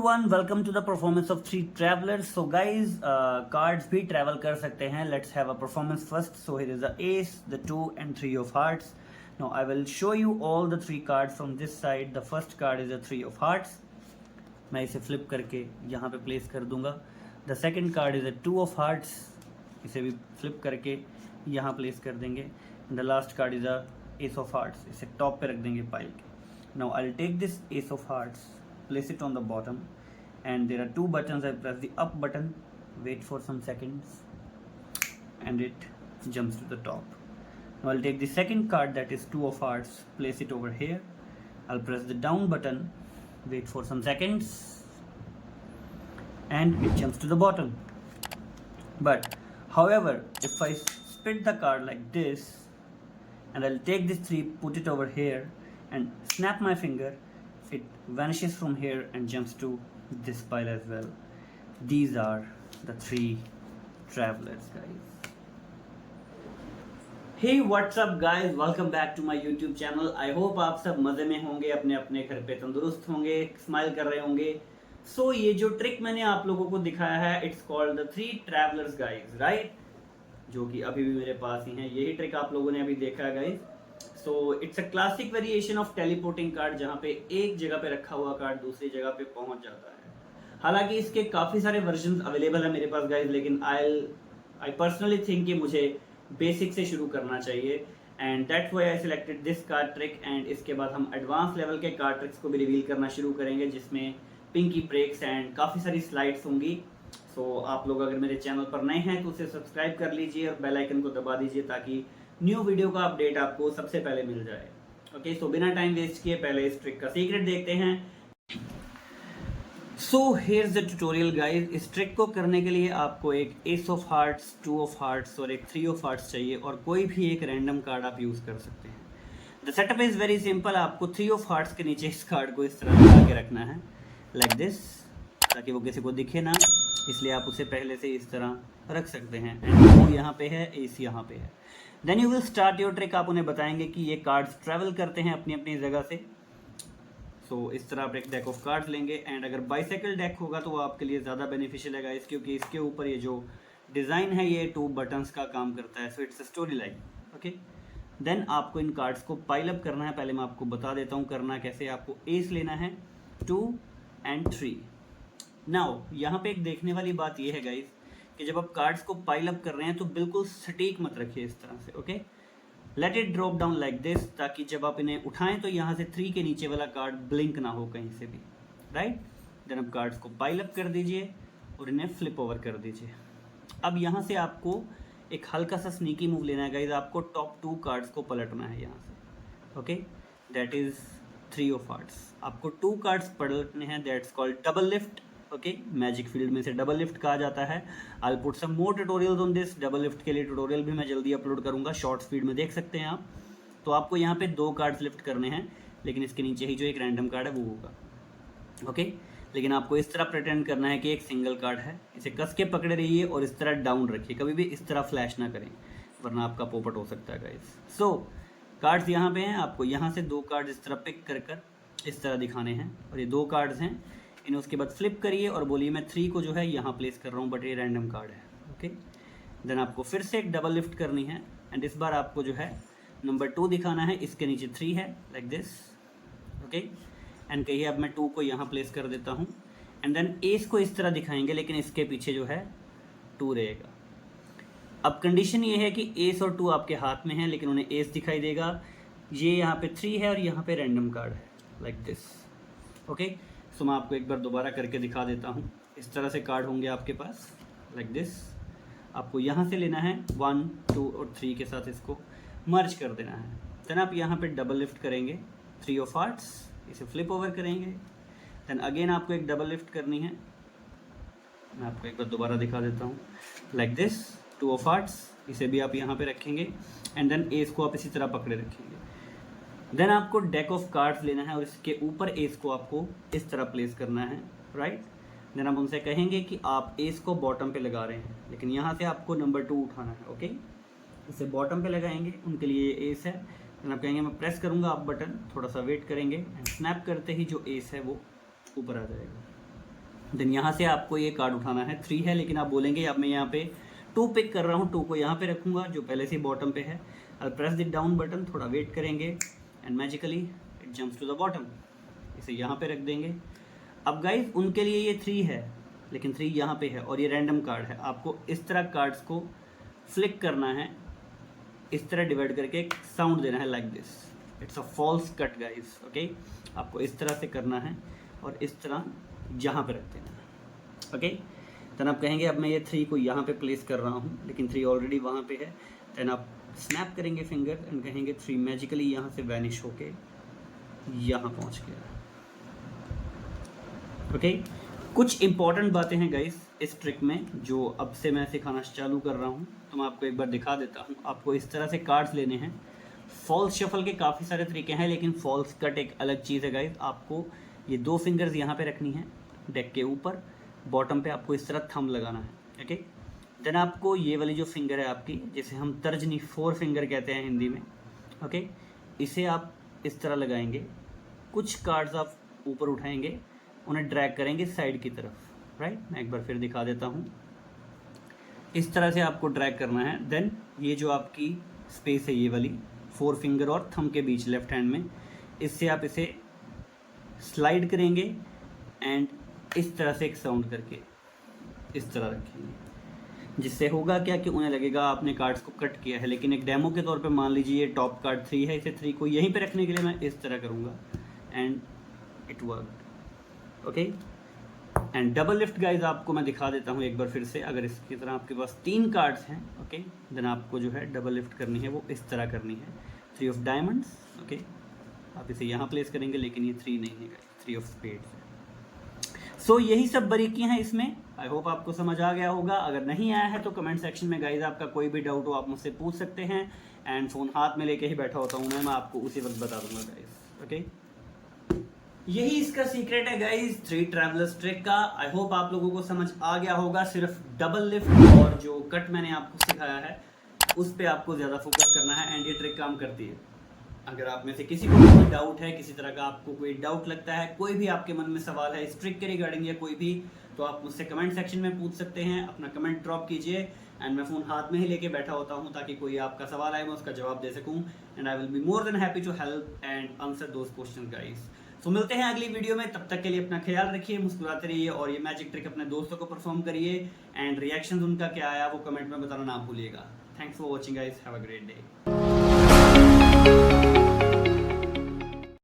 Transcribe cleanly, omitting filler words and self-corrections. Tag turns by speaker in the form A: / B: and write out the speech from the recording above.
A: everyone, welcome to the performance of three travelers. So guys, cards भी travel कर सकते हैं. Let's have a performance first. So here is the ace, the 2 and 3 of hearts. Now I will show you all the three cards from this side. The first card is the 3 of hearts. मैं इसे flip करके यहाँ पे place कर दूंगा. The second card is the 2 of hearts. इसे भी flip करके यहाँ place कर देंगे. And the last card is the ace of hearts. इसे top पे रख देंगे pile के. Now I'll take this ace of hearts, place it on the bottom, and there are two buttons. I press the up button, wait for some seconds, and it jumps to the top. Now I'll take the second card, that is 2 of hearts, place it over here. I'll press the down button, wait for some seconds, and it jumps to the bottom. But however, if I split the card like this, and I'll take this 3, put it over here, and snap my finger, it vanishes from here and jumps to this pile as well. These are the 3 travelers, guys. Hey, what's up guys, welcome back to my YouTube channel. I hope आप सब मजे में होंगे, अपने अपने घर पे तंदुरुस्त होंगे, स्माइल कर रहे होंगे. So ये जो ट्रिक मैंने आप लोगों को दिखाया है, it's called the 3 travelers guys, right? जो कि अभी भी मेरे पास ही है. यही ट्रिक आप लोगों ने अभी देखा है guys. So it's a classic variation of teleporting card, जहाँ पे एक जगह पे रखा हुआ कार्ड दूसरी जगह पे पहुंच जाता है. हालांकि इसके काफ़ी सारे वर्जन अवेलेबल है मेरे पास गाइज, लेकिन आई पर्सनली थिंक कि मुझे बेसिक से शुरू करना चाहिए, and that's why I selected this card trick. And इसके बाद हम एडवांस लेवल के कार्ड ट्रिक्स को भी रिवील करना शुरू करेंगे, जिसमें पिंकी ब्रेक्स एंड काफ़ी सारी स्लाइड्स होंगी. सो आप लोग अगर मेरे चैनल पर नए हैं तो उसे सब्सक्राइब कर लीजिए और बेल आइकन को दबा दीजिए, ताकि न्यू वीडियो का अपडेट आपको सबसे पहले मिल जाए. ओके, सो बिना टाइम वेस्ट किए पहले इस ट्रिक का सीक्रेट देखते हैं. So here's the tutorial guys. इस ट्रिक को करने के लिए आपको एक ace of hearts, 2 of hearts और एक 3 ऑफ हार्ट्स चाहिए, और कोई भी एक रैंडम कार्ड आप यूज कर सकते हैं. The setup is very simple. आपको 3 ऑफ हार्ट्स के नीचे इस कार्ड को इस तरह लगा के रखना है, लाइक दिस, ताकि वो किसी को दिखे ना, इसलिए आप उसे पहले से इस तरह रख सकते हैं. एंड वो यहाँ पे है, एस यहाँ पे है. Then you will start your trick. आप उन्हें बताएंगे कि ये कार्ड्स ट्रैवल करते हैं अपनी अपनी जगह से. सो इस तरह आप एक डेक ऑफ कार्ड्स लेंगे, एंड अगर बाइसाइकिल डेक होगा तो वो आपके लिए ज़्यादा बेनिफिशियल है गाइस, क्योंकि इसके ऊपर ये जो डिज़ाइन है ये 2 बटन्स का काम करता है. So it's a story line. Okay, then आपको इन कार्ड्स को पाइल अप करना है. पहले मैं आपको बता देता हूँ करना कैसे. आपको एस लेना है, 2 and 3. नाउ यहाँ पे एक देखने वाली बात ये है गाइस कि जब आप कार्ड्स को पाइल अप कर रहे हैं तो बिल्कुल सटीक मत रखिए इस तरह से. Okay, let it drop down like this, ताकि जब आप इन्हें उठाएं तो यहाँ से 3 के नीचे वाला कार्ड ब्लिंक ना हो कहीं से भी, राइट. देन आप कार्ड्स को पाइल अप कर दीजिए और इन्हें फ्लिप ओवर कर दीजिए. अब यहाँ से आपको एक हल्का सा स्नीकी मूव लेना है गाइज. आपको टॉप 2 कार्ड्स को पलटना है यहाँ से. Okay, that is 3 of hearts. आपको 2 कार्ड्स पलटने हैं, that's called double lift. Okay, magic field में से डबल लिफ्ट कहा जाता है. I will put some more tutorials on this. Double lift के लिए ट्यूटोरियल भी मैं जल्दी अपलोड करूंगा, शॉर्ट स्पीड में देख सकते हैं आप. तो आपको यहाँ पे 2 कार्ड्स लिफ्ट करने हैं, लेकिन इसके नीचे ही जो एक रैंडम कार्ड है वो होगा. ओके, लेकिन आपको इस तरह प्रिटेंड करना है कि एक सिंगल कार्ड है. इसे कस के पकड़े रहिए और इस तरह डाउन रखिए, कभी भी इस तरह फ्लैश ना करें, वरना आपका पोपट हो सकता है गाइस. सो कार्ड्स यहाँ पे हैं. आपको यहाँ से 2 कार्ड इस तरह पिक कर इस तरह दिखाने हैं, और ये 2 कार्ड्स हैं. इन्हें उसके बाद फ्लिप करिए और बोलिए मैं 3 को जो है यहाँ प्लेस कर रहा हूँ, बट ये रैंडम कार्ड है. ओके, देन आपको फिर से एक डबल लिफ्ट करनी है, एंड इस बार आपको जो है नंबर 2 दिखाना है. इसके नीचे 3 है, लाइक दिस. ओके, एंड कहिए अब मैं 2 को यहाँ प्लेस कर देता हूँ, एंड देन एस को इस तरह दिखाएंगे, लेकिन इसके पीछे जो है 2 रहेगा. अब कंडीशन ये है कि एस और 2 आपके हाथ में है, लेकिन उन्हें एस दिखाई देगा. ये यहाँ पे 3 है और यहाँ पे रैंडम कार्ड है, लाइक दिस. ओके, सो मैं आपको एक बार दोबारा करके दिखा देता हूँ. इस तरह से कार्ड होंगे आपके पास, लाइक दिस. आपको यहाँ से लेना है 1, 2 और 3 के साथ इसको मर्ज कर देना है. देन आप यहाँ पे डबल लिफ्ट करेंगे, 3 ऑफ हार्ट्स, इसे फ्लिप ओवर करेंगे. देन अगेन आपको एक डबल लिफ्ट करनी है. मैं आपको एक बार दोबारा दिखा देता हूँ, लाइक दिस. 2 ऑफ हार्ट्स, इसे भी आप यहाँ पे रखेंगे, एंड देन एस को आप इसी तरह पकड़े रखेंगे. देन आपको डेक ऑफ कार्ड्स लेना है और इसके ऊपर एस को आपको इस तरह प्लेस करना है, राइट. देन आप उनसे कहेंगे कि आप एस को बॉटम पे लगा रहे हैं, लेकिन यहाँ से आपको नंबर 2 उठाना है. ओके, इसे बॉटम पे लगाएंगे, उनके लिए ये एस है. देन आप कहेंगे मैं प्रेस करूँगा आप बटन, थोड़ा सा वेट करेंगे, एंड स्नैप करते ही जो एस है वो ऊपर आ जाएगा. देन यहाँ से आपको ये कार्ड उठाना है, 3 है लेकिन आप बोलेंगे अब मैं यहाँ पे 2 पिक कर रहा हूँ, 2 को यहाँ पे रखूँगा जो पहले से बॉटम पे है। I press the down button, थोड़ा वेट करेंगे and magically it jumps to the bottom, इसे यहाँ पे रख देंगे। अब गाइस उनके लिए ये 3 है लेकिन 3 यहाँ पे है और ये रैंडम कार्ड है। आपको इस तरह कार्ड्स को फ्लिक करना है, इस तरह डिवाइड करके एक साउंड देना है like this, it's a false cut guys, okay. आपको इस तरह से करना है और इस तरह यहाँ पे रख देना है, ओके। देन आप कहेंगे अब मैं ये 3 को यहाँ पे प्लेस कर रहा हूँ लेकिन 3 ऑलरेडी वहाँ पे है। देन आप स्नैप करेंगे फिंगर एंड कहेंगे 3 मैजिकली यहाँ से वैनिश होके यहाँ पहुँच गया, ओके। कुछ इंपॉर्टेंट बातें हैं गाइस इस ट्रिक में जो अब से मैं सिखाना चालू कर रहा हूँ, तो मैं आपको एक बार दिखा देता हूँ। आपको इस तरह से कार्ड्स लेने हैं। फॉल्स शफल के काफ़ी सारे तरीके हैं लेकिन फॉल्स कट एक अलग चीज़ है गाइस। आपको ये 2 फिंगर्स यहाँ पे रखनी है डेक के ऊपर, बॉटम पे आपको इस तरह थंब लगाना है, ओके। देन आपको ये वाली जो फिंगर है आपकी, जिसे हम तर्जनी 4 फिंगर कहते हैं हिंदी में, ओके, इसे आप इस तरह लगाएंगे। कुछ कार्ड्स आप ऊपर उठाएंगे, उन्हें ड्रैग करेंगे साइड की तरफ, राइट। मैं एक बार फिर दिखा देता हूँ, इस तरह से आपको ड्रैग करना है। देन ये जो आपकी स्पेस है ये वाली 4 फिंगर और थंब के बीच लेफ्ट हैंड में, इससे आप इसे स्लाइड करेंगे एंड इस तरह से एक साउंड करके इस तरह रखेंगे, जिससे होगा क्या कि उन्हें लगेगा आपने कार्ड्स को कट किया है। लेकिन एक डेमो के तौर पे मान लीजिए ये टॉप कार्ड 3 है, इसे 3 को यहीं पे रखने के लिए मैं इस तरह करूँगा and it work, okay. And double lift guys आपको मैं दिखा देता हूँ एक बार फिर से। अगर इसकी तरह आपके पास 3 कार्ड्स हैं, ओके, देन आपको जो है डबल लिफ्ट करनी है वो इस तरह करनी है। 3 ऑफ डायमंड्स, ओके, आप इसे यहाँ प्लेस करेंगे लेकिन ये 3 नहीं है गाइज, 3 ऑफ स्पेड्स है। सो यही सब बारीकियां हैं इसमें। आई होप आपको समझ आ गया होगा। अगर नहीं आया है तो कमेंट सेक्शन में गाइज आपका कोई भी डाउट हो आप मुझसे पूछ सकते हैं। एंड फ़ोन हाथ में लेके ही बैठा होता हूँ मैं आपको उसी वक्त बता दूंगा गाइज, ओके। यही इसका सीक्रेट है गाइज 3 ट्रैवलर्स ट्रिक का। आई होप आप लोगों को समझ आ गया होगा। सिर्फ डबल लिफ्ट और जो कट मैंने आपको सिखाया है उस पर आपको ज़्यादा फोकस करना है एंड ये ट्रिक काम करती है। अगर आप में से किसी को कोई डाउट है, किसी तरह का आपको कोई डाउट लगता है, कोई भी आपके मन में सवाल है इस ट्रिक के रिगार्डिंग या कोई भी, तो आप मुझसे कमेंट सेक्शन में पूछ सकते हैं। अपना कमेंट ड्रॉप कीजिए एंड मैं फ़ोन हाथ में ही लेके बैठा होता हूँ ताकि कोई आपका सवाल आए मैं उसका जवाब दे सकूँ। And I will be more than happy to help and answer those questions guys. तो मिलते हैं अगली वीडियो में, तब तक के लिए अपना ख्याल रखिए, मुस्कुराते रहिए और ये मैजिक ट्रिक अपने दोस्तों को परफॉर्म करिए एंड रिएक्शन उनका क्या आया वो कमेंट में बताना ना भूलिएगा। Thanks for watching guys, have a great day.